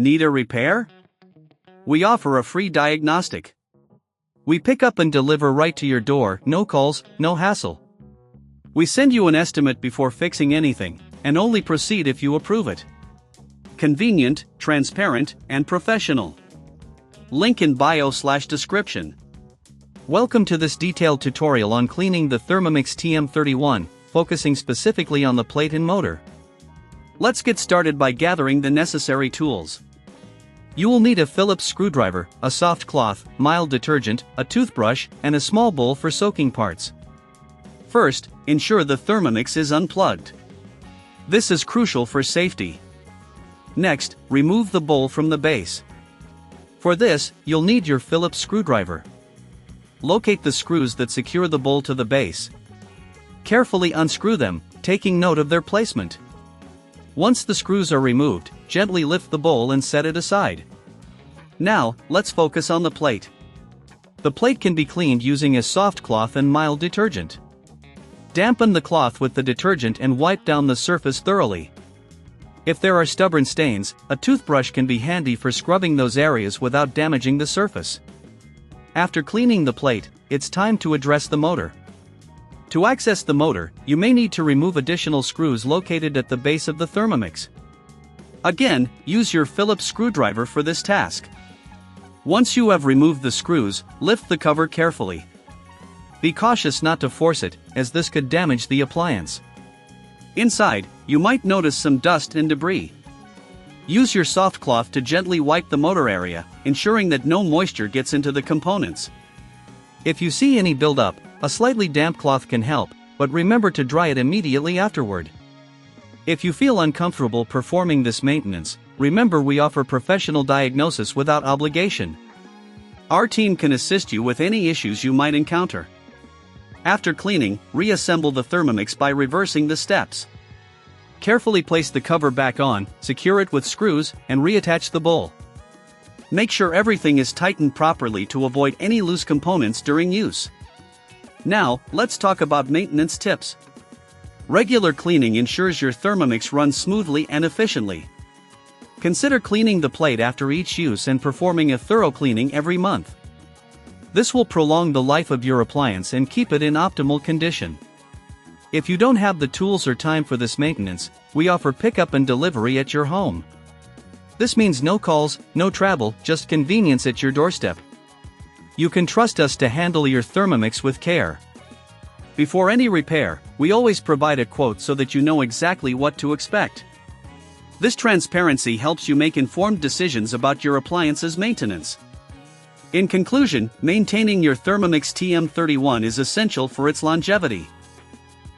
Need a repair? We offer a free diagnostic. We pick up and deliver right to your door, no calls, no hassle. We send you an estimate before fixing anything, and only proceed if you approve it. Convenient, transparent, and professional. Link in bio/description. Welcome to this detailed tutorial on cleaning the Thermomix TM31, focusing specifically on the plate and motor. Let's get started by gathering the necessary tools. You will need a Phillips screwdriver, a soft cloth, mild detergent, a toothbrush, and a small bowl for soaking parts. First, ensure the Thermomix is unplugged. This is crucial for safety. Next, remove the bowl from the base. For this, you'll need your Phillips screwdriver. Locate the screws that secure the bowl to the base. Carefully unscrew them, taking note of their placement. Once the screws are removed, gently lift the bowl and set it aside. Now, let's focus on the plate. The plate can be cleaned using a soft cloth and mild detergent. Dampen the cloth with the detergent and wipe down the surface thoroughly. If there are stubborn stains, a toothbrush can be handy for scrubbing those areas without damaging the surface. After cleaning the plate, it's time to address the motor. To access the motor, you may need to remove additional screws located at the base of the Thermomix. Again, use your Phillips screwdriver for this task. Once you have removed the screws, lift the cover carefully. Be cautious not to force it, as this could damage the appliance. Inside, you might notice some dust and debris. Use your soft cloth to gently wipe the motor area, ensuring that no moisture gets into the components. If you see any buildup, a slightly damp cloth can help, but remember to dry it immediately afterward. If you feel uncomfortable performing this maintenance, remember we offer professional diagnosis without obligation. Our team can assist you with any issues you might encounter. After cleaning, reassemble the Thermomix by reversing the steps. Carefully place the cover back on, secure it with screws, and reattach the bowl. Make sure everything is tightened properly to avoid any loose components during use. Now, let's talk about maintenance tips. Regular cleaning ensures your Thermomix runs smoothly and efficiently. Consider cleaning the plate after each use and performing a thorough cleaning every month. This will prolong the life of your appliance and keep it in optimal condition. If you don't have the tools or time for this maintenance, we offer pickup and delivery at your home. This means no calls, no travel, just convenience at your doorstep. You can trust us to handle your Thermomix with care. Before any repair, we always provide a quote so that you know exactly what to expect. This transparency helps you make informed decisions about your appliance's maintenance. In conclusion, maintaining your Thermomix TM31 is essential for its longevity.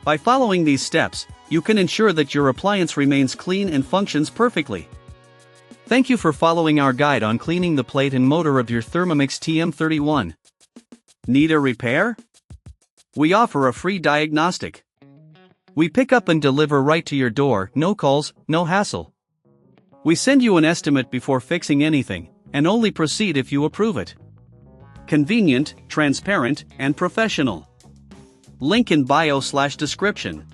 By following these steps, you can ensure that your appliance remains clean and functions perfectly. Thank you for following our guide on cleaning the plate and motor of your Thermomix TM31. Need a repair? We offer a free diagnostic. We pick up and deliver right to your door, no calls, no hassle. We send you an estimate before fixing anything, and only proceed if you approve it. Convenient, transparent, and professional. Link in bio/description.